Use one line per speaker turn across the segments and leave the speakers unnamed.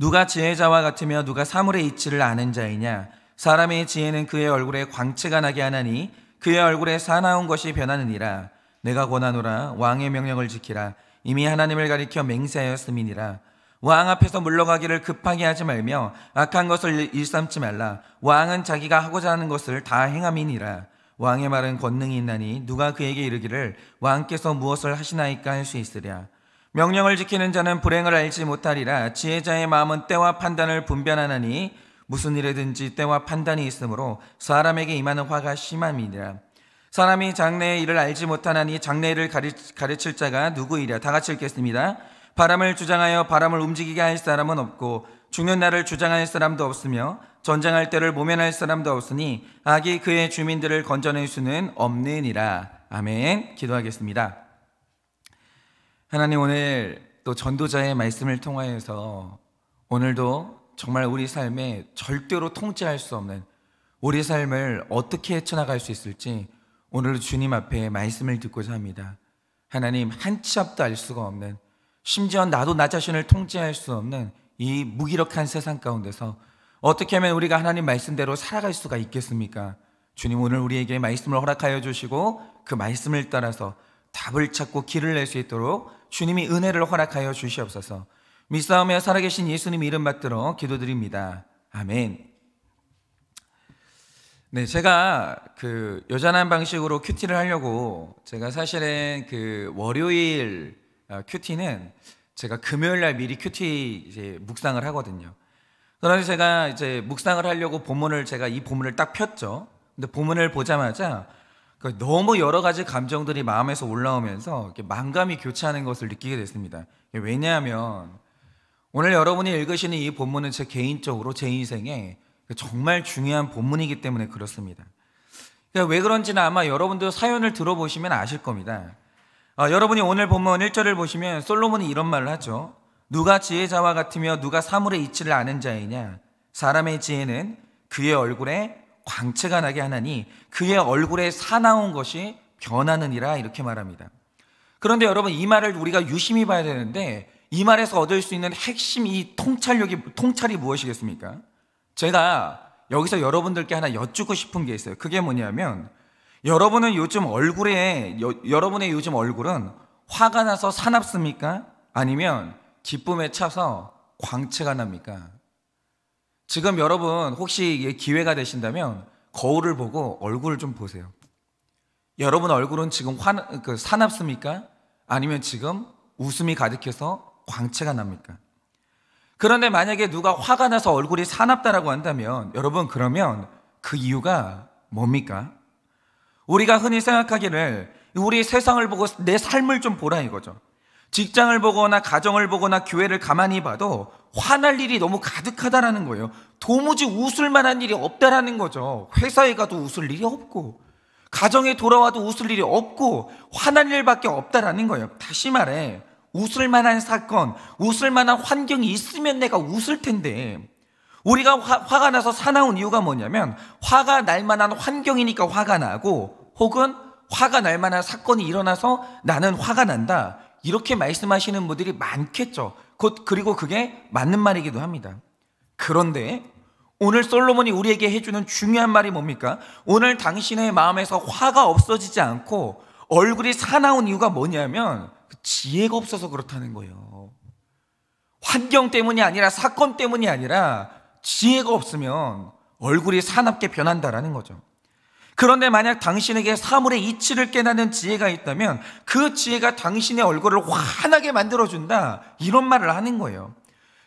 누가 지혜자와 같으며 누가 사물의 이치를 아는 자이냐? 사람의 지혜는 그의 얼굴에 광채가 나게 하나니 그의 얼굴에 사나운 것이 변하느니라. 내가 권하노라. 왕의 명령을 지키라. 이미 하나님을 가리켜 맹세하였음이니라. 왕 앞에서 물러가기를 급하게 하지 말며 악한 것을 일삼지 말라. 왕은 자기가 하고자 하는 것을 다 행함이니라. 왕의 말은 권능이 있나니 누가 그에게 이르기를 왕께서 무엇을 하시나이까 할 수 있으랴. 명령을 지키는 자는 불행을 알지 못하리라. 지혜자의 마음은 때와 판단을 분별하나니 무슨 일에든지 때와 판단이 있으므로 사람에게 임하는 화가 심함이니라. 사람이 장래의 일을 알지 못하나니 장래의 일을 가르칠 자가 누구이랴. 다 같이 읽겠습니다. 바람을 주장하여 바람을 움직이게 할 사람은 없고 죽는 날을 주장할 사람도 없으며 전쟁할 때를 모면할 사람도 없으니 악이 그의 주민들을 건져낼 수는 없느니라. 아멘. 기도하겠습니다. 하나님, 오늘 또 전도자의 말씀을 통하여서 오늘도 정말 우리 삶에 절대로 통제할 수 없는 우리 삶을 어떻게 헤쳐나갈 수 있을지 오늘도 주님 앞에 말씀을 듣고자 합니다. 하나님, 한 치 앞도 알 수가 없는, 심지어 나도 나 자신을 통제할 수 없는 이 무기력한 세상 가운데서 어떻게 하면 우리가 하나님 말씀대로 살아갈 수가 있겠습니까? 주님, 오늘 우리에게 말씀을 허락하여 주시고 그 말씀을 따라서 답을 찾고 길을 낼 수 있도록 주님이 은혜를 허락하여 주시옵소서. 믿사오며 살아계신 예수님 이름 받들어 기도드립니다. 아멘. 네, 제가 여전한 방식으로 큐티를 하려고 제가 사실은 월요일 큐티는 제가 금요일 날 미리 큐티 이제 묵상을 하거든요. 그래서 제가 이제 묵상을 하려고 제가 이 본문을 딱 폈죠. 근데 본문을 보자마자 너무 여러 가지 감정들이 마음에서 올라오면서 이렇게 만감이 교차하는 것을 느끼게 됐습니다. 왜냐하면 오늘 여러분이 읽으시는 이 본문은 제 개인적으로 제 인생에 정말 중요한 본문이기 때문에 그렇습니다. 왜 그런지는 아마 여러분도 사연을 들어보시면 아실 겁니다. 여러분이 오늘 본문 1절을 보시면 솔로몬이 이런 말을 하죠. 누가 지혜자와 같으며 누가 사물의 이치를 아는 자이냐? 사람의 지혜는 그의 얼굴에 광채가 나게 하나니 그의 얼굴에 사나운 것이 변하느니라, 이렇게 말합니다. 그런데 여러분, 이 말을 우리가 유심히 봐야 되는데 이 말에서 얻을 수 있는 핵심, 이 통찰이 무엇이겠습니까? 제가 여기서 여러분들께 하나 여쭙고 싶은 게 있어요. 그게 뭐냐면 여러분의 요즘 얼굴은 화가 나서 사납습니까? 아니면 기쁨에 차서 광채가 납니까? 지금 여러분 혹시 기회가 되신다면 거울을 보고 얼굴을 좀 보세요. 여러분 얼굴은 지금 사납습니까? 아니면 지금 웃음이 가득해서 광채가 납니까? 그런데 만약에 누가 화가 나서 얼굴이 사납다라고 한다면 여러분, 그러면 그 이유가 뭡니까? 우리가 흔히 생각하기를 우리 세상을 보고 내 삶을 좀 보라 이거죠. 직장을 보거나 가정을 보거나 교회를 가만히 봐도 화날 일이 너무 가득하다라는 거예요. 도무지 웃을 만한 일이 없다라는 거죠. 회사에 가도 웃을 일이 없고 가정에 돌아와도 웃을 일이 없고 화날 일밖에 없다라는 거예요. 다시 말해, 웃을 만한 사건, 웃을 만한 환경이 있으면 내가 웃을 텐데 우리가 화가 나서 사나운 이유가 뭐냐면 화가 날 만한 환경이니까 화가 나고, 혹은 화가 날 만한 사건이 일어나서 나는 화가 난다, 이렇게 말씀하시는 분들이 많겠죠. 그리고 그게 맞는 말이기도 합니다. 그런데 오늘 솔로몬이 우리에게 해주는 중요한 말이 뭡니까? 오늘 당신의 마음에서 화가 없어지지 않고 얼굴이 사나운 이유가 뭐냐면 지혜가 없어서 그렇다는 거예요. 환경 때문이 아니라, 사건 때문이 아니라 지혜가 없으면 얼굴이 사납게 변한다라는 거죠. 그런데 만약 당신에게 사물의 이치를 깨닫는 지혜가 있다면 그 지혜가 당신의 얼굴을 환하게 만들어준다, 이런 말을 하는 거예요.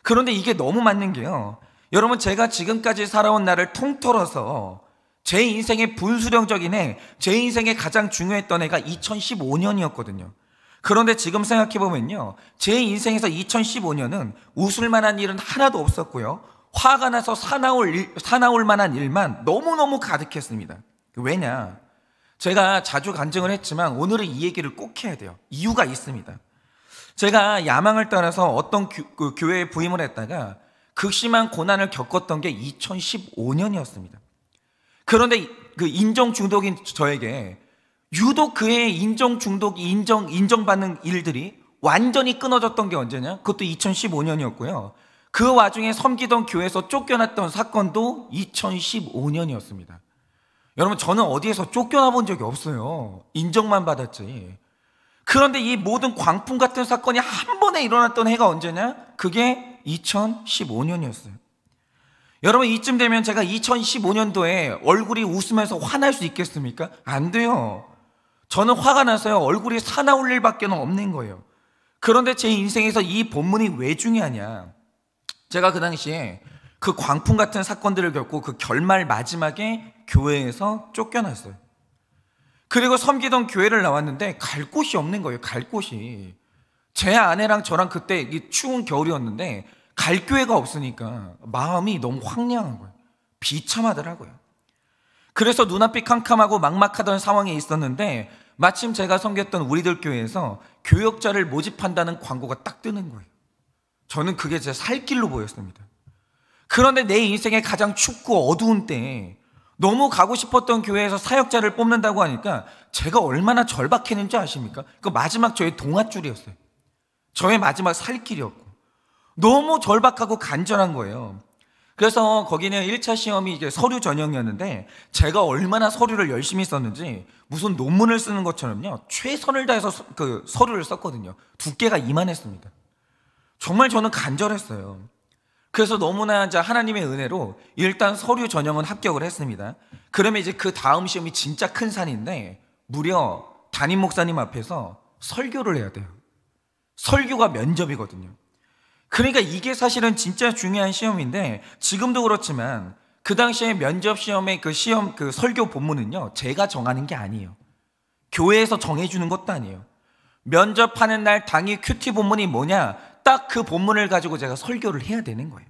그런데 이게 너무 맞는 게요, 여러분, 제가 지금까지 살아온 날을 통틀어서 제 인생의 분수령적인 해, 제 인생에 가장 중요했던 해가 2015년이었거든요. 그런데 지금 생각해보면요, 제 인생에서 2015년은 웃을 만한 일은 하나도 없었고요, 화가 나서 사나울 만한 일만 너무너무 가득했습니다. 왜냐? 제가 자주 간증을 했지만 오늘은 이 얘기를 꼭 해야 돼요. 이유가 있습니다. 제가 야망을 따라서 어떤 교회에 부임을 했다가 극심한 고난을 겪었던 게 2015년이었습니다. 그런데 그 인정 중독인 저에게 유독 그의 인정 중독이 인정받는 일들이 완전히 끊어졌던 게 언제냐? 그것도 2015년이었고요. 그 와중에 섬기던 교회에서 쫓겨났던 사건도 2015년이었습니다. 여러분, 저는 어디에서 쫓겨나 본 적이 없어요. 인정만 받았지. 그런데 이 모든 광풍 같은 사건이 한 번에 일어났던 해가 언제냐? 그게 2015년이었어요. 여러분, 이쯤 되면 제가 2015년도에 얼굴이 웃으면서 화날 수 있겠습니까? 안 돼요. 저는 화가 나서요, 얼굴이 사나울 일밖에 없는 거예요. 그런데 제 인생에서 이 본문이 왜 중요하냐? 제가 그 당시에 그 광풍 같은 사건들을 겪고 그 결말 마지막에 교회에서 쫓겨났어요. 그리고 섬기던 교회를 나왔는데 갈 곳이 없는 거예요. 갈 곳이. 제 아내랑 저랑 그때 이 추운 겨울이었는데 갈 교회가 없으니까 마음이 너무 황량한 거예요. 비참하더라고요. 그래서 눈앞이 캄캄하고 막막하던 상황에 있었는데 마침 제가 섬겼던 우리들 교회에서 교역자를 모집한다는 광고가 딱 뜨는 거예요. 저는 그게 제 살 길로 보였습니다. 그런데 내 인생의 가장 춥고 어두운 때에 너무 가고 싶었던 교회에서 사역자를 뽑는다고 하니까 제가 얼마나 절박했는지 아십니까? 그 마지막 저의 동아줄이었어요. 저의 마지막 살 길이었고 너무 절박하고 간절한 거예요. 그래서 거기는 1차 시험이 이제 서류 전형이었는데 제가 얼마나 서류를 열심히 썼는지 무슨 논문을 쓰는 것처럼요, 최선을 다해서 그 서류를 썼거든요. 두께가 이만했습니다. 정말 저는 간절했어요. 그래서 너무나 이제 하나님의 은혜로 일단 서류 전형은 합격을 했습니다. 그러면 이제 그 다음 시험이 진짜 큰 산인데 무려 담임 목사님 앞에서 설교를 해야 돼요. 설교가 면접이거든요. 그러니까 이게 사실은 진짜 중요한 시험인데 지금도 그렇지만 그 당시에 면접 시험의 그 시험 그 설교 본문은요, 제가 정하는 게 아니에요. 교회에서 정해주는 것도 아니에요. 면접하는 날 당일 큐티 본문이 뭐냐, 딱 그 본문을 가지고 제가 설교를 해야 되는 거예요.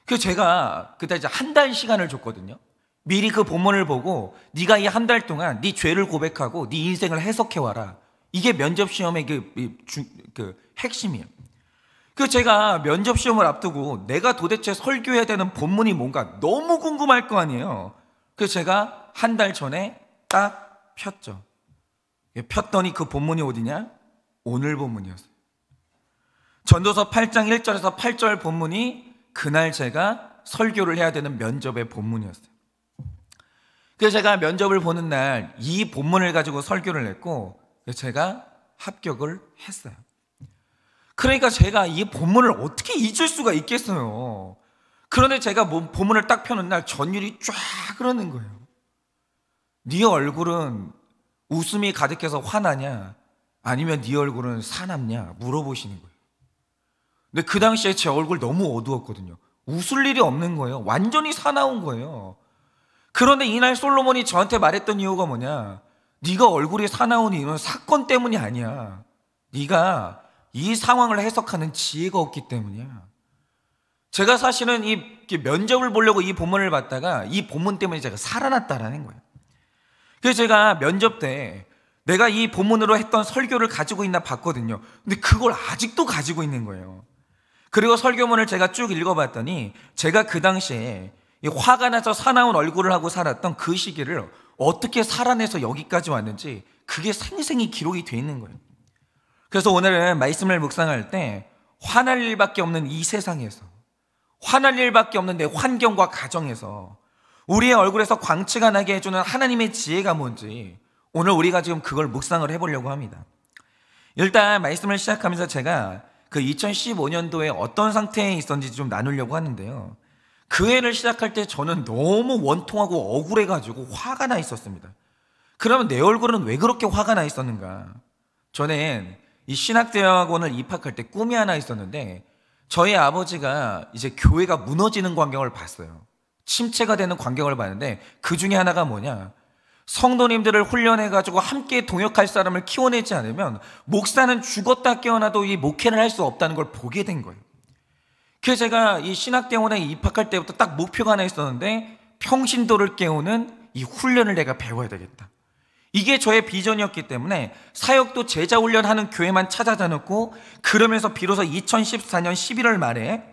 그래서 제가 그때 이제 한 달 시간을 줬거든요. 미리 그 본문을 보고 네가 이 한 달 동안 네 죄를 고백하고 네 인생을 해석해 와라. 이게 면접 시험의 그 핵심이에요. 그래서 제가 면접 시험을 앞두고 내가 도대체 설교해야 되는 본문이 뭔가 너무 궁금할 거 아니에요. 그래서 제가 한 달 전에 딱 폈죠. 폈더니 그 본문이 어디냐? 오늘 본문이었어요. 전도서 8장 1절에서 8절 본문이 그날 제가 설교를 해야 되는 면접의 본문이었어요. 그래서 제가 면접을 보는 날 이 본문을 가지고 설교를 했고 제가 합격을 했어요. 그러니까 제가 이 본문을 어떻게 잊을 수가 있겠어요. 그런데 제가 본문을 딱 펴는 날 전율이 쫙 흐르는 거예요. 네 얼굴은 웃음이 가득해서 화나냐 아니면 네 얼굴은 사납냐 물어보시는 거예요. 근데 그 당시에 제 얼굴 너무 어두웠거든요. 웃을 일이 없는 거예요. 완전히 사나운 거예요. 그런데 이날 솔로몬이 저한테 말했던 이유가 뭐냐, 네가 얼굴이 사나운 이유는 사건 때문이 아니야. 네가 이 상황을 해석하는 지혜가 없기 때문이야. 제가 사실은 이 면접을 보려고 이 본문을 봤다가 이 본문 때문에 제가 살아났다라는 거예요. 그래서 제가 면접 때 내가 이 본문으로 했던 설교를 가지고 있나 봤거든요. 근데 그걸 아직도 가지고 있는 거예요. 그리고 설교문을 제가 쭉 읽어봤더니 제가 그 당시에 화가 나서 사나운 얼굴을 하고 살았던 그 시기를 어떻게 살아내서 여기까지 왔는지 그게 생생히 기록이 돼 있는 거예요. 그래서 오늘은 말씀을 묵상할 때 화날 일밖에 없는 이 세상에서, 화날 일밖에 없는 내 환경과 가정에서 우리의 얼굴에서 광채가 나게 해주는 하나님의 지혜가 뭔지 오늘 우리가 지금 그걸 묵상을 해보려고 합니다. 일단 말씀을 시작하면서 제가 그 2015년도에 어떤 상태에 있었는지 좀 나누려고 하는데요. 그 해를 시작할 때 저는 너무 원통하고 억울해가지고 화가 나 있었습니다. 그러면 내 얼굴은 왜 그렇게 화가 나 있었는가? 저는 이 신학대학원을 입학할 때 꿈이 하나 있었는데 저희 아버지가 이제 교회가 무너지는 광경을 봤어요. 침체가 되는 광경을 봤는데 그 중에 하나가 뭐냐, 성도님들을 훈련해가지고 함께 동역할 사람을 키워내지 않으면 목사는 죽었다 깨어나도 이 목회를 할 수 없다는 걸 보게 된 거예요. 그래서 제가 이 신학대원에 입학할 때부터 딱 목표가 하나 있었는데 평신도를 깨우는 이 훈련을 내가 배워야 되겠다. 이게 저의 비전이었기 때문에 사역도 제자훈련하는 교회만 찾아다 놓고 그러면서 비로소 2014년 11월 말에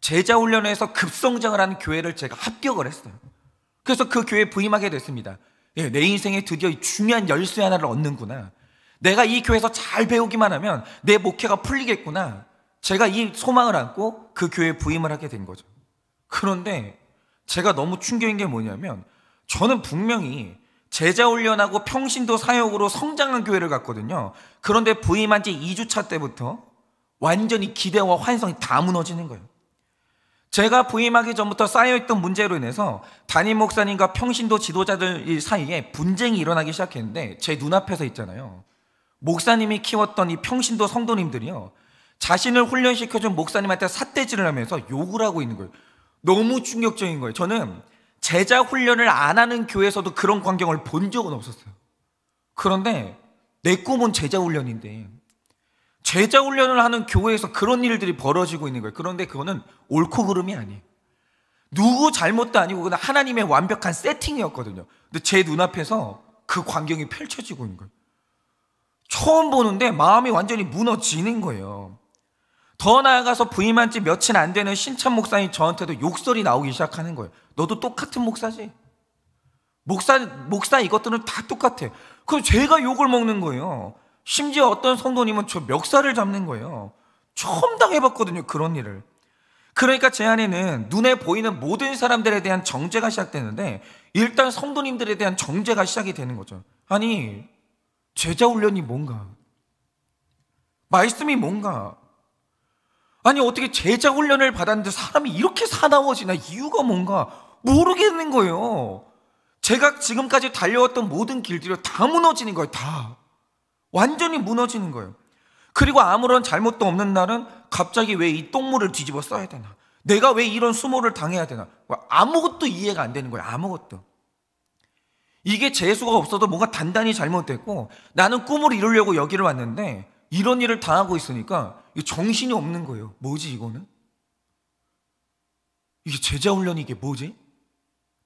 제자훈련에서 급성장을 하는 교회를 제가 합격을 했어요. 그래서 그 교회에 부임하게 됐습니다. 내 인생에 드디어 중요한 열쇠 하나를 얻는구나. 내가 이 교회에서 잘 배우기만 하면 내 목회가 풀리겠구나. 제가 이 소망을 안고 그 교회에 부임을 하게 된 거죠. 그런데 제가 너무 충격인 게 뭐냐면, 저는 분명히 제자훈련하고 평신도 사역으로 성장한 교회를 갔거든요. 그런데 부임한 지 2주차 때부터 완전히 기대와 환상이 다 무너지는 거예요. 제가 부임하기 전부터 쌓여있던 문제로 인해서 담임 목사님과 평신도 지도자들 사이에 분쟁이 일어나기 시작했는데, 제 눈앞에서 있잖아요, 목사님이 키웠던 이 평신도 성도님들이요, 자신을 훈련시켜준 목사님한테 삿대질을 하면서 욕을 하고 있는 거예요. 너무 충격적인 거예요. 저는 제자 훈련을 안 하는 교회에서도 그런 광경을 본 적은 없었어요. 그런데 내 꿈은 제자 훈련인데 제자 훈련을 하는 교회에서 그런 일들이 벌어지고 있는 거예요. 그런데 그거는 옳고 그름이 아니에요. 누구 잘못도 아니고 그냥 하나님의 완벽한 세팅이었거든요. 근데 제 눈앞에서 그 광경이 펼쳐지고 있는 거예요. 처음 보는데 마음이 완전히 무너지는 거예요. 더 나아가서 부임한 지 며칠 안 되는 신참 목사님 저한테도 욕설이 나오기 시작하는 거예요. 너도 똑같은 목사지? 목사 이것들은 다 똑같아. 그럼 제가 욕을 먹는 거예요. 심지어 어떤 성도님은 저 멱살을 잡는 거예요. 처음 당해봤거든요, 그런 일을. 그러니까 제 안에는 눈에 보이는 모든 사람들에 대한 정죄가 시작되는데, 일단 성도님들에 대한 정죄가 시작이 되는 거죠. 아니, 제자 훈련이 뭔가? 말씀이 뭔가? 아니, 어떻게 제자 훈련을 받았는데 사람이 이렇게 사나워지나? 이유가 뭔가 모르겠는 거예요. 제가 지금까지 달려왔던 모든 길들이 다 무너지는 거예요. 다 완전히 무너지는 거예요. 그리고 아무런 잘못도 없는 날은 갑자기 왜 이 똥물을 뒤집어 써야 되나? 내가 왜 이런 수모를 당해야 되나? 아무것도 이해가 안 되는 거예요. 아무것도. 이게 재수가 없어도 뭔가 단단히 잘못됐고, 나는 꿈을 이루려고 여기를 왔는데 이런 일을 당하고 있으니까 정신이 없는 거예요. 뭐지 이거는? 이게 제자훈련이 이게 뭐지?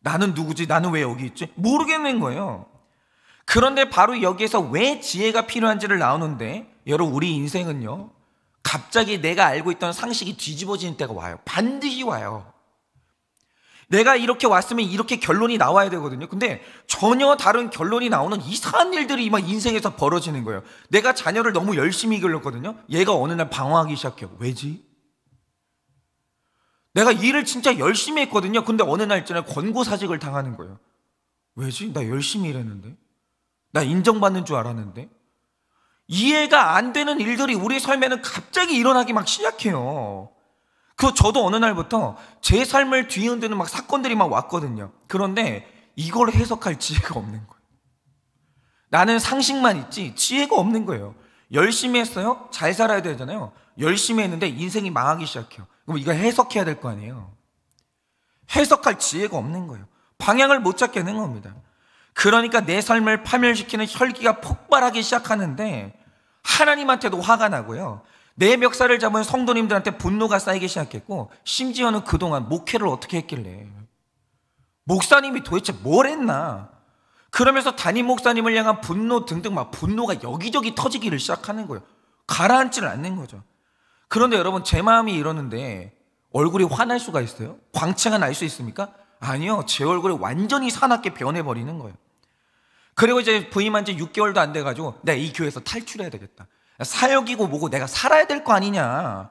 나는 누구지? 나는 왜 여기 있지? 모르겠는 거예요. 그런데 바로 여기에서 왜 지혜가 필요한지를 나오는데, 여러분, 우리 인생은요, 갑자기 내가 알고 있던 상식이 뒤집어지는 때가 와요. 반드시 와요. 내가 이렇게 왔으면 이렇게 결론이 나와야 되거든요. 근데 전혀 다른 결론이 나오는 이상한 일들이 막 인생에서 벌어지는 거예요. 내가 자녀를 너무 열심히 길렀거든요. 얘가 어느 날 방황하기 시작해요. 왜지? 내가 일을 진짜 열심히 했거든요. 근데 어느 날 있잖아요, 권고사직을 당하는 거예요. 왜지? 나 열심히 일했는데, 나 인정받는 줄 알았는데. 이해가 안 되는 일들이 우리 삶에는 갑자기 일어나기 막 시작해요. 저도 어느 날부터 제 삶을 뒤흔드는 막 사건들이 막 왔거든요. 그런데 이걸 해석할 지혜가 없는 거예요. 나는 상식만 있지 지혜가 없는 거예요. 열심히 했어요? 잘 살아야 되잖아요. 열심히 했는데 인생이 망하기 시작해요. 그럼 이걸 해석해야 될 거 아니에요. 해석할 지혜가 없는 거예요. 방향을 못 잡게 되는 겁니다. 그러니까 내 삶을 파멸시키는 혈기가 폭발하기 시작하는데, 하나님한테도 화가 나고요, 내 멱살을 잡은 성도님들한테 분노가 쌓이기 시작했고, 심지어는 그동안 목회를 어떻게 했길래, 목사님이 도대체 뭘 했나, 그러면서 담임 목사님을 향한 분노 등등 막 분노가 여기저기 터지기를 시작하는 거예요. 가라앉지를 않는 거죠. 그런데 여러분, 제 마음이 이러는데 얼굴이 화날 수가 있어요? 광채가 날 수 있습니까? 아니요. 제 얼굴이 완전히 사납게 변해버리는 거예요. 그리고 이제 부임한 지 6개월도 안 돼가지고 내가 이 교회에서 탈출해야 되겠다. 사역이고 뭐고 내가 살아야 될 거 아니냐.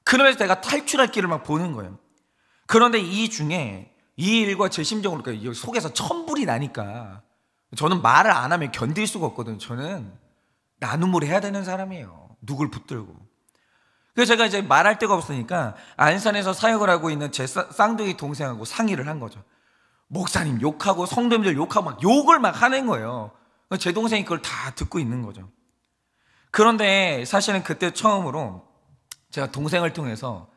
그러면서 내가 탈출할 길을 막 보는 거예요. 그런데 이 중에 이 일과 제 심정으로 속에서 천불이 나니까, 저는 말을 안 하면 견딜 수가 없거든요. 저는 나눔을 해야 되는 사람이에요. 누굴 붙들고. 그래서 제가 이제 말할 데가 없으니까 안산에서 사역을 하고 있는 제 쌍둥이 동생하고 상의를 한 거죠. 목사님 욕하고 성도님들 욕하고 막 욕을 막 하는 거예요. 제 동생이 그걸 다 듣고 있는 거죠. 그런데 사실은 그때 처음으로 제가 동생을 통해서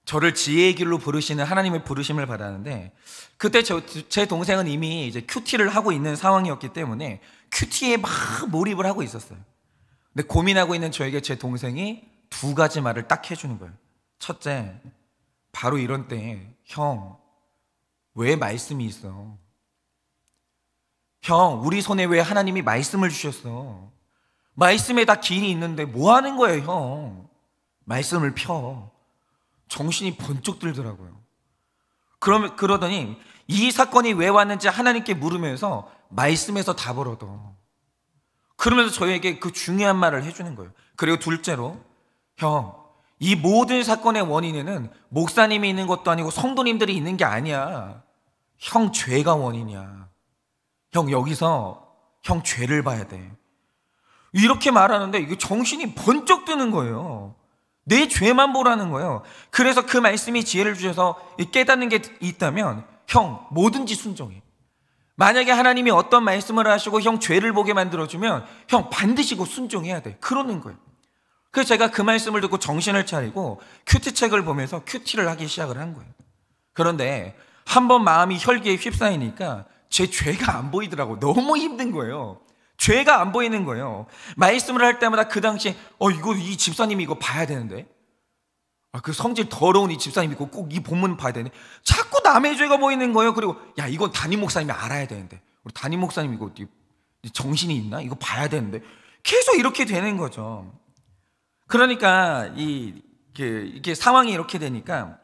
저를 지혜의 길로 부르시는 하나님의 부르심을 받았는데, 그때 제 동생은 이미 이제 큐티를 하고 있는 상황이었기 때문에 큐티에 막 몰입을 하고 있었어요. 근데 고민하고 있는 저에게 제 동생이 두 가지 말을 딱 해주는 거예요. 첫째, 바로 이런 때에, 형, 왜 말씀이 있어? 형, 우리 손에 왜 하나님이 말씀을 주셨어? 말씀에 다 길이 있는데 뭐 하는 거예요, 형? 말씀을 펴. 정신이 번쩍 들더라고요. 그러더니 이 사건이 왜 왔는지 하나님께 물으면서 말씀에서 답을 얻어. 그러면서 저에게 그 중요한 말을 해주는 거예요. 그리고 둘째로, 형, 이 모든 사건의 원인에는 목사님이 있는 것도 아니고 성도님들이 있는 게 아니야. 형 죄가 원인이야. 형 여기서 형 죄를 봐야 돼. 이렇게 말하는데 이게 정신이 번쩍 드는 거예요. 내 죄만 보라는 거예요. 그래서 그 말씀이 지혜를 주셔서 깨닫는 게 있다면 형 뭐든지 순종해. 만약에 하나님이 어떤 말씀을 하시고 형 죄를 보게 만들어주면 형 반드시 그 순종해야 돼. 그러는 거예요. 그래서 제가 그 말씀을 듣고 정신을 차리고 큐티 책을 보면서 큐티를 하기 시작을 한 거예요. 그런데 한번 마음이 혈기에 휩싸이니까 제 죄가 안 보이더라고. 너무 힘든 거예요. 죄가 안 보이는 거예요. 말씀을 할 때마다 그 당시에 이 집사님이 이거 봐야 되는데, 그 성질 더러운 이 집사님이 꼭 이 본문 봐야 되는데 자꾸 남의 죄가 보이는 거예요. 그리고 야 이건 담임 목사님이 알아야 되는데, 우리 담임 목사님 이거 정신이 있나? 이거 봐야 되는데 계속 이렇게 되는 거죠. 그러니까 이게 상황이 이렇게 되니까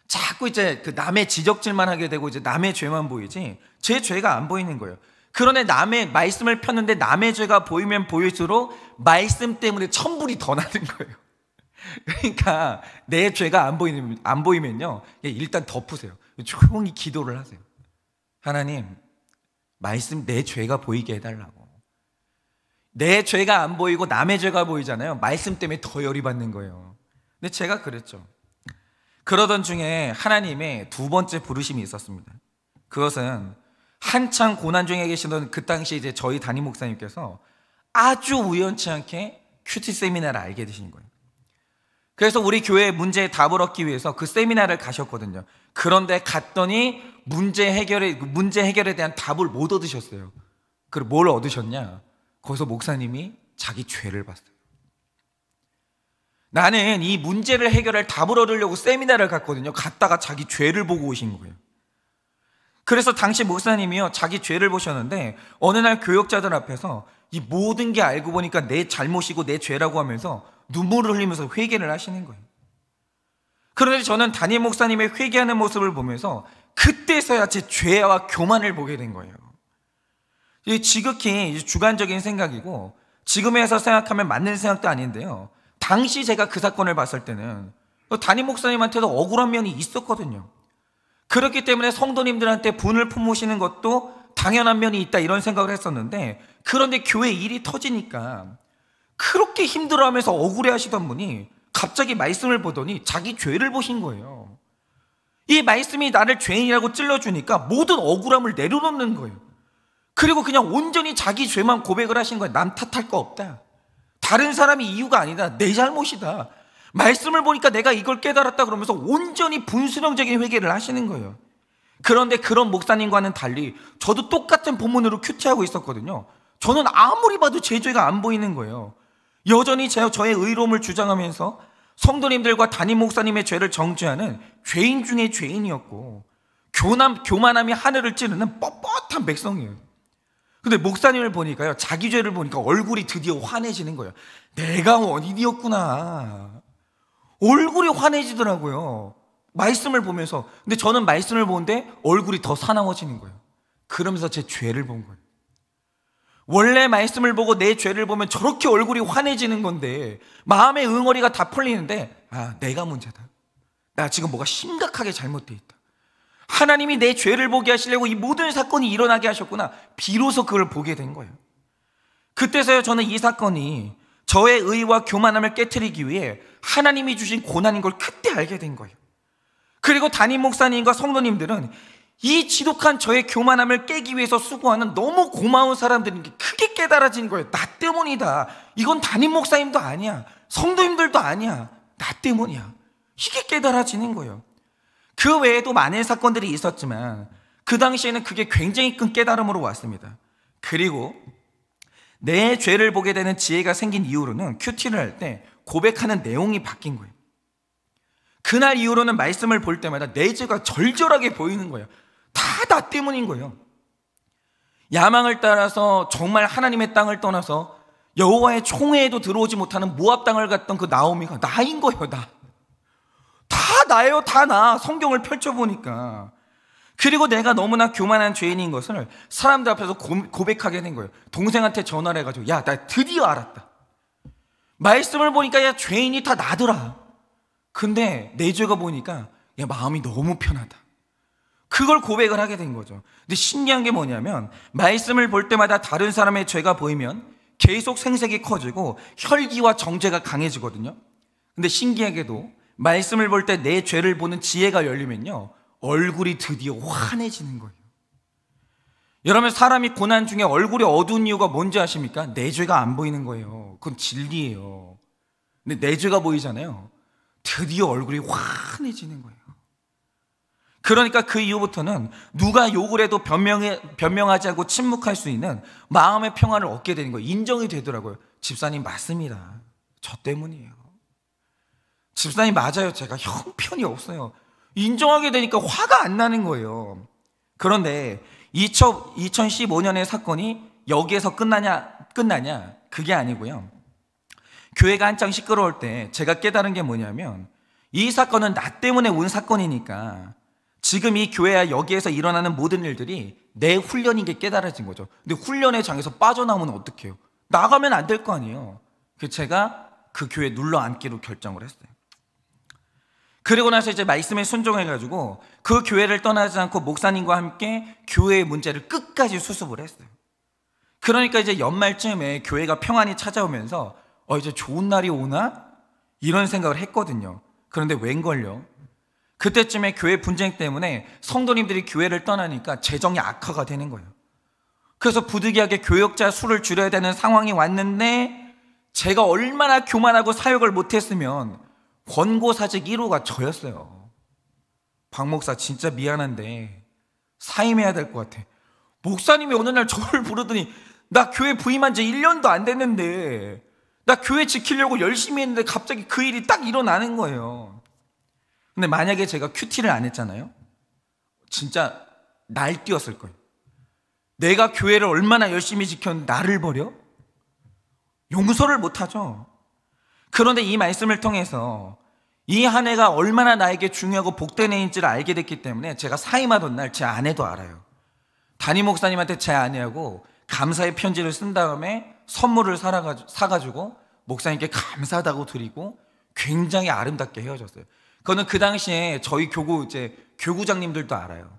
자꾸 이제 그 남의 지적질만 하게 되고 이제 남의 죄만 보이지 제 죄가 안 보이는 거예요. 그런데 남의 말씀을 폈는데 남의 죄가 보이면 보일수록 말씀 때문에 천불이 더 나는 거예요. 그러니까 내 죄가 안 보이면요, 일단 덮으세요. 조용히 기도를 하세요. 하나님, 말씀 내 죄가 보이게 해달라고. 내 죄가 안 보이고 남의 죄가 보이잖아요. 말씀 때문에 더 열이 받는 거예요. 근데 제가 그랬죠. 그러던 중에 하나님의 두 번째 부르심이 있었습니다. 그것은 한창 고난 중에 계시던 그 당시 이제 저희 담임 목사님께서 아주 우연치 않게 큐티 세미나를 알게 되신 거예요. 그래서 우리 교회의 문제에 답을 얻기 위해서 그 세미나를 가셨거든요. 그런데 갔더니 문제 해결에 대한 답을 못 얻으셨어요. 그리고 뭘 얻으셨냐? 거기서 목사님이 자기 죄를 봤어요. 나는 이 문제를 해결할 답을 얻으려고 세미나를 갔거든요. 갔다가 자기 죄를 보고 오신 거예요. 그래서 당시 목사님이요, 자기 죄를 보셨는데 어느 날 교역자들 앞에서 이 모든 게 알고 보니까 내 잘못이고 내 죄라고 하면서 눈물을 흘리면서 회개를 하시는 거예요. 그런데 저는 담임 목사님의 회개하는 모습을 보면서 그때서야 제 죄와 교만을 보게 된 거예요. 이게 지극히 주관적인 생각이고 지금에서 생각하면 맞는 생각도 아닌데요, 당시 제가 그 사건을 봤을 때는 담임 목사님한테도 억울한 면이 있었거든요. 그렇기 때문에 성도님들한테 분을 품으시는 것도 당연한 면이 있다, 이런 생각을 했었는데, 그런데 교회 일이 터지니까 그렇게 힘들어하면서 억울해하시던 분이 갑자기 말씀을 보더니 자기 죄를 보신 거예요. 이 말씀이 나를 죄인이라고 찔러주니까 모든 억울함을 내려놓는 거예요. 그리고 그냥 온전히 자기 죄만 고백을 하신 거예요. 남 탓할 거 없다. 다른 사람이 이유가 아니다. 내 잘못이다. 말씀을 보니까 내가 이걸 깨달았다 그러면서 온전히 분수령적인 회개를 하시는 거예요. 그런데 그런 목사님과는 달리 저도 똑같은 본문으로 큐티하고 있었거든요. 저는 아무리 봐도 제 죄가 안 보이는 거예요. 여전히 저의 의로움을 주장하면서 성도님들과 담임 목사님의 죄를 정죄하는 죄인 중에 죄인이었고, 교만함이 하늘을 찌르는 뻣뻣한 백성이에요. 근데 목사님을 보니까요, 자기 죄를 보니까 얼굴이 드디어 환해지는 거예요. 내가 원인이었구나. 얼굴이 환해지더라고요, 말씀을 보면서. 근데 저는 말씀을 보는데 얼굴이 더 사나워지는 거예요. 그러면서 제 죄를 본 거예요. 원래 말씀을 보고 내 죄를 보면 저렇게 얼굴이 환해지는 건데 마음의 응어리가 다 풀리는데, 내가 문제다. 나 지금 뭐가 심각하게 잘못돼 있다. 하나님이 내 죄를 보게 하시려고 이 모든 사건이 일어나게 하셨구나. 비로소 그걸 보게 된 거예요. 그때서야 저는 이 사건이 저의 의와 교만함을 깨트리기 위해 하나님이 주신 고난인 걸 그때 알게 된 거예요. 그리고 담임 목사님과 성도님들은 이 지독한 저의 교만함을 깨기 위해서 수고하는 너무 고마운 사람들인 게 크게 깨달아진 거예요. 나 때문이다. 이건 담임 목사님도 아니야, 성도님들도 아니야, 나 때문이야. 이게 깨달아지는 거예요. 그 외에도 많은 사건들이 있었지만 그 당시에는 그게 굉장히 큰 깨달음으로 왔습니다. 그리고 내 죄를 보게 되는 지혜가 생긴 이후로는 큐티를 할 때 고백하는 내용이 바뀐 거예요. 그날 이후로는 말씀을 볼 때마다 내 죄가 절절하게 보이는 거예요. 다 나 때문인 거예요. 야망을 따라서 정말 하나님의 땅을 떠나서 여호와의 총회에도 들어오지 못하는 모압 땅을 갔던 그 나오미가 나인 거예요. 다 나예요. 다 나. 성경을 펼쳐보니까. 그리고 내가 너무나 교만한 죄인인 것을 사람들 앞에서 고백하게 된 거예요. 동생한테 전화를 해가지고, 야, 나 드디어 알았다. 말씀을 보니까 야, 죄인이 다 나더라. 근데 내 죄가 보니까 야, 마음이 너무 편하다. 그걸 고백을 하게 된 거죠. 근데 신기한 게 뭐냐면 말씀을 볼 때마다 다른 사람의 죄가 보이면 계속 생색이 커지고 혈기와 정죄가 강해지거든요. 근데 신기하게도 말씀을 볼 때 내 죄를 보는 지혜가 열리면요, 얼굴이 드디어 환해지는 거예요. 여러분, 사람이 고난 중에 얼굴이 어두운 이유가 뭔지 아십니까? 내 죄가 안 보이는 거예요. 그건 진리예요. 근데 내 죄가 보이잖아요. 드디어 얼굴이 환해지는 거예요. 그러니까 그 이후부터는 누가 욕을 해도 변명하지 않고 침묵할 수 있는 마음의 평안을 얻게 되는 거예요. 인정이 되더라고요. 집사님 맞습니다. 저 때문이에요. 집사님 맞아요. 제가 형편이 없어요. 인정하게 되니까 화가 안 나는 거예요. 그런데 2015년의 사건이 여기에서 끝나냐? 그게 아니고요. 교회가 한창 시끄러울 때 제가 깨달은 게 뭐냐면 이 사건은 나 때문에 온 사건이니까 지금 이 교회야 여기에서 일어나는 모든 일들이 내 훈련인 게 깨달아진 거죠. 근데 훈련의 장에서 빠져나오면 어떡해요? 나가면 안 될 거 아니에요. 그래서 제가 그 교회에 눌러 앉기로 결정을 했어요. 그리고 나서 이제 말씀에 순종해가지고 그 교회를 떠나지 않고 목사님과 함께 교회의 문제를 끝까지 수습을 했어요. 그러니까 이제 연말쯤에 교회가 평안히 찾아오면서 이제 좋은 날이 오나? 이런 생각을 했거든요. 그런데 웬걸요? 그때쯤에 교회 분쟁 때문에 성도님들이 교회를 떠나니까 재정이 악화가 되는 거예요. 그래서 부득이하게 교역자 수를 줄여야 되는 상황이 왔는데 제가 얼마나 교만하고 사역을 못했으면 권고사직 1호가 저였어요. 박 목사 진짜 미안한데 사임해야 될 것 같아. 목사님이 어느 날 저를 부르더니 나 교회 부임한 지 1년도 안 됐는데 나 교회 지키려고 열심히 했는데 갑자기 그 일이 딱 일어나는 거예요. 근데 만약에 제가 큐티를 안 했잖아요, 진짜 날뛰었을 거예요. 내가 교회를 얼마나 열심히 지켰는데 나를 버려? 용서를 못하죠. 그런데 이 말씀을 통해서 이 한 해가 얼마나 나에게 중요하고 복된 해인지를 알게 됐기 때문에 제가 사임하던 날 제 아내도 알아요. 담임 목사님한테 제 아내하고 감사의 편지를 쓴 다음에 선물을 사가지고 목사님께 감사하다고 드리고 굉장히 아름답게 헤어졌어요. 그거는 그 당시에 저희 교구장님들도 알아요.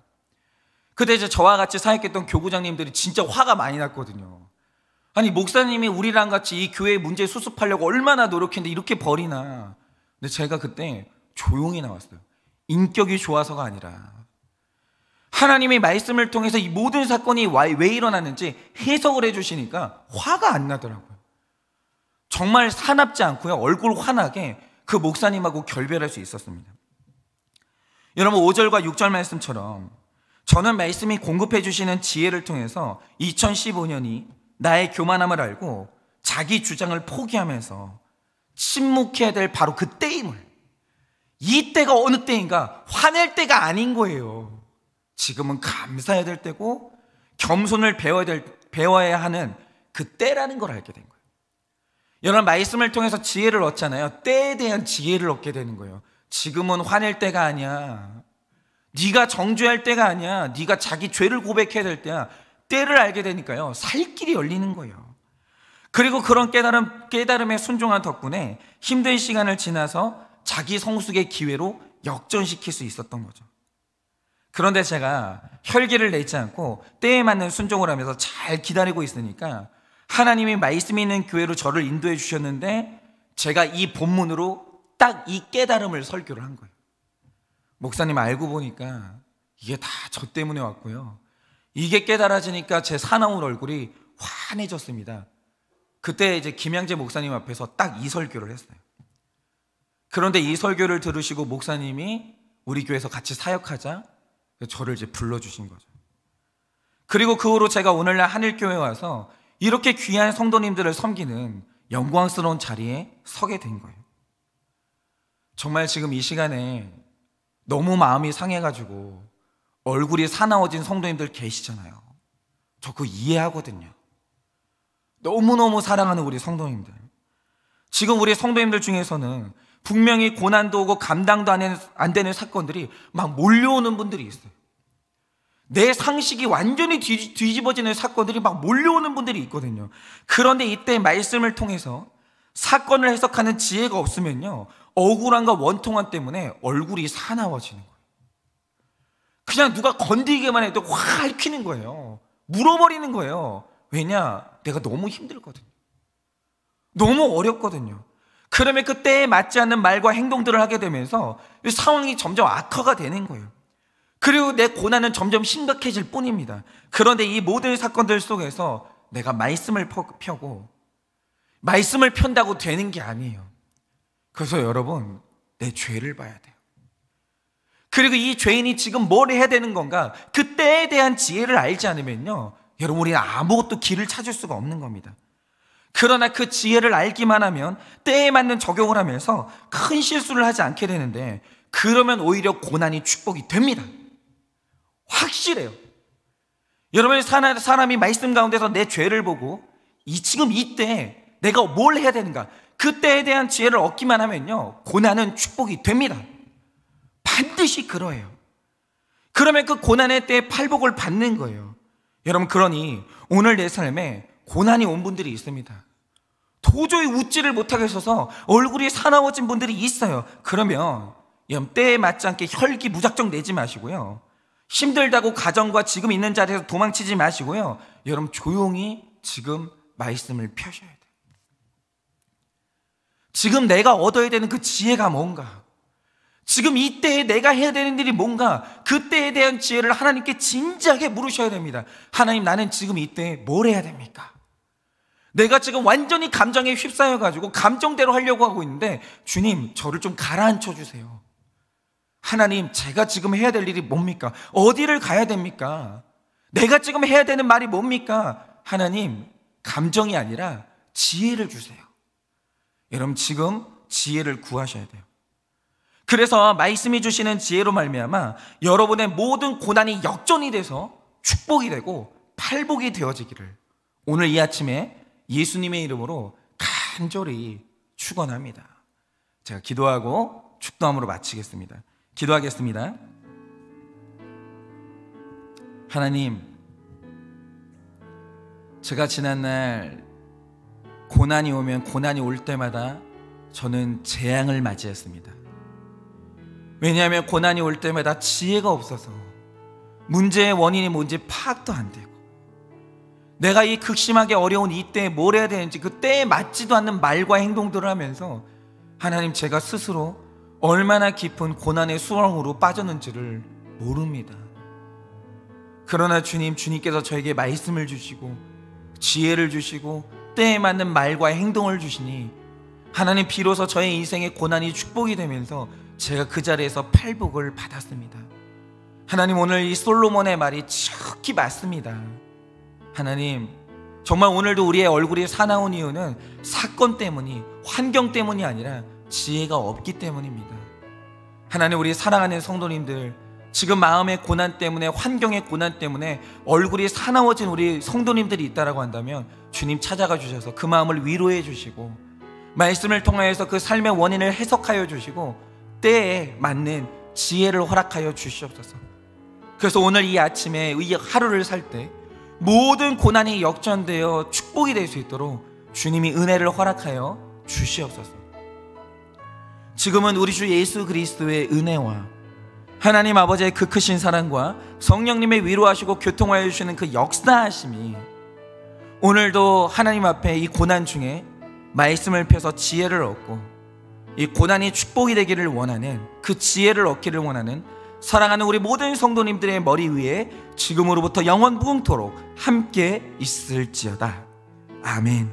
그때 이제 저와 같이 사역했던 교구장님들이 진짜 화가 많이 났거든요. 아니, 목사님이 우리랑 같이 이 교회 문제 수습하려고 얼마나 노력했는데 이렇게 버리나. 근데 제가 그때 조용히 나왔어요. 인격이 좋아서가 아니라 하나님의 말씀을 통해서 이 모든 사건이 왜 일어났는지 해석을 해주시니까 화가 안 나더라고요. 정말 사납지 않고요, 얼굴 환하게 그 목사님하고 결별할 수 있었습니다. 여러분, 5절과 6절 말씀처럼 저는 말씀이 공급해 주시는 지혜를 통해서 2015년이 나의 교만함을 알고 자기 주장을 포기하면서 침묵해야 될 바로 그 때임을, 이 때가 어느 때인가? 화낼 때가 아닌 거예요. 지금은 감사해야 될 때고 겸손을 배워야 하는 그 때라는 걸 알게 된 거예요. 여러분, 말씀을 통해서 지혜를 얻잖아요. 때에 대한 지혜를 얻게 되는 거예요. 지금은 화낼 때가 아니야. 네가 정죄할 때가 아니야. 네가 자기 죄를 고백해야 될 때야. 때를 알게 되니까요, 살 길이 열리는 거예요. 그리고 그런 깨달음에 순종한 덕분에 힘든 시간을 지나서 자기 성숙의 기회로 역전시킬 수 있었던 거죠. 그런데 제가 혈기를 내지 않고 때에 맞는 순종을 하면서 잘 기다리고 있으니까 하나님이 말씀이 있는 교회로 저를 인도해 주셨는데 제가 이 본문으로 딱 이 깨달음을 설교를 한 거예요. 목사님, 알고 보니까 이게 다 저 때문에 왔고요, 이게 깨달아지니까 제 사나운 얼굴이 환해졌습니다. 그때 이제 김양재 목사님 앞에서 딱 이 설교를 했어요. 그런데 이 설교를 들으시고 목사님이 우리 교회에서 같이 사역하자, 저를 이제 불러주신 거죠. 그리고 그 후로 제가 오늘날 하늘교회에 와서 이렇게 귀한 성도님들을 섬기는 영광스러운 자리에 서게 된 거예요. 정말 지금 이 시간에 너무 마음이 상해가지고 얼굴이 사나워진 성도님들 계시잖아요. 저 그거 이해하거든요. 너무너무 사랑하는 우리 성도님들, 지금 우리 성도님들 중에서는 분명히 고난도 오고 감당도 안 되는 사건들이 막 몰려오는 분들이 있어요. 내 상식이 완전히 뒤집어지는 사건들이 막 몰려오는 분들이 있거든요. 그런데 이때 말씀을 통해서 사건을 해석하는 지혜가 없으면요, 억울함과 원통함 때문에 얼굴이 사나워지는 거예요. 그냥 누가 건드리기만 해도 확 핥히는 거예요. 물어버리는 거예요. 왜냐? 내가 너무 힘들거든요. 너무 어렵거든요. 그러면 그때에 맞지 않는 말과 행동들을 하게 되면서 상황이 점점 악화가 되는 거예요. 그리고 내 고난은 점점 심각해질 뿐입니다. 그런데 이 모든 사건들 속에서 내가 말씀을 펴고 말씀을 편다고 되는 게 아니에요. 그래서 여러분, 내 죄를 봐야 돼요. 그리고 이 죄인이 지금 뭘 해야 되는 건가, 그때에 대한 지혜를 알지 않으면요, 여러분, 우리는 아무것도 길을 찾을 수가 없는 겁니다. 그러나 그 지혜를 알기만 하면 때에 맞는 적용을 하면서 큰 실수를 하지 않게 되는데, 그러면 오히려 고난이 축복이 됩니다. 확실해요. 여러분, 사람이 말씀 가운데서 내 죄를 보고 지금 이때 내가 뭘 해야 되는가, 그때에 대한 지혜를 얻기만 하면요, 고난은 축복이 됩니다. 반드시 그러해요. 그러면 그 고난의 때에 팔복을 받는 거예요. 여러분, 그러니 오늘 내 삶에 고난이 온 분들이 있습니다. 도저히 웃지를 못하겠어서 얼굴이 사나워진 분들이 있어요. 그러면 때에 맞지 않게 혈기 무작정 내지 마시고요, 힘들다고 가정과 지금 있는 자리에서 도망치지 마시고요, 여러분, 조용히 지금 말씀을 펴셔야 돼요. 지금 내가 얻어야 되는 그 지혜가 뭔가, 지금 이때에 내가 해야 되는 일이 뭔가, 그때에 대한 지혜를 하나님께 진지하게 물으셔야 됩니다. 하나님, 나는 지금 이때에 뭘 해야 됩니까? 내가 지금 완전히 감정에 휩싸여가지고 감정대로 하려고 하고 있는데, 주님, 저를 좀 가라앉혀 주세요. 하나님, 제가 지금 해야 될 일이 뭡니까? 어디를 가야 됩니까? 내가 지금 해야 되는 말이 뭡니까? 하나님, 감정이 아니라 지혜를 주세요. 여러분, 지금 지혜를 구하셔야 돼요. 그래서 말씀이 주시는 지혜로 말미암아 여러분의 모든 고난이 역전이 돼서 축복이 되고 팔복이 되어지기를 오늘 이 아침에 예수님의 이름으로 간절히 축원합니다. 제가 기도하고 축도함으로 마치겠습니다. 기도하겠습니다. 하나님, 제가 지난날 고난이 오면 고난이 올 때마다 저는 재앙을 맞이했습니다. 왜냐하면 고난이 올 때마다 지혜가 없어서 문제의 원인이 뭔지 파악도 안 되고, 내가 이 극심하게 어려운 이때에 뭘 해야 되는지 그 때에 맞지도 않는 말과 행동들을 하면서 하나님, 제가 스스로 얼마나 깊은 고난의 수렁으로 빠졌는지를 모릅니다. 그러나 주님께서 저에게 말씀을 주시고 지혜를 주시고 때에 맞는 말과 행동을 주시니 하나님, 비로소 저의 인생의 고난이 축복이 되면서 제가 그 자리에서 팔복을 받았습니다. 하나님, 오늘 이 솔로몬의 말이 정확히 맞습니다. 하나님, 정말 오늘도 우리의 얼굴이 사나운 이유는 사건 때문이, 환경 때문이 아니라 지혜가 없기 때문입니다. 하나님, 우리 사랑하는 성도님들, 지금 마음의 고난 때문에, 환경의 고난 때문에 얼굴이 사나워진 우리 성도님들이 있다라고 한다면 주님 찾아가 주셔서 그 마음을 위로해 주시고 말씀을 통하여서 그 삶의 원인을 해석하여 주시고 때에 맞는 지혜를 허락하여 주시옵소서. 그래서 오늘 이 아침에 이 하루를 살 때 모든 고난이 역전되어 축복이 될 수 있도록 주님이 은혜를 허락하여 주시옵소서. 지금은 우리 주 예수 그리스도의 은혜와 하나님 아버지의 그 크신 사랑과 성령님의 위로하시고 교통하여 주시는 그 역사하심이 오늘도 하나님 앞에 이 고난 중에 말씀을 펴서 지혜를 얻고 이 고난이 축복이 되기를 원하는, 그 지혜를 얻기를 원하는 사랑하는 우리 모든 성도님들의 머리 위에 지금으로부터 영원 무궁토록 함께 있을지어다. 아멘.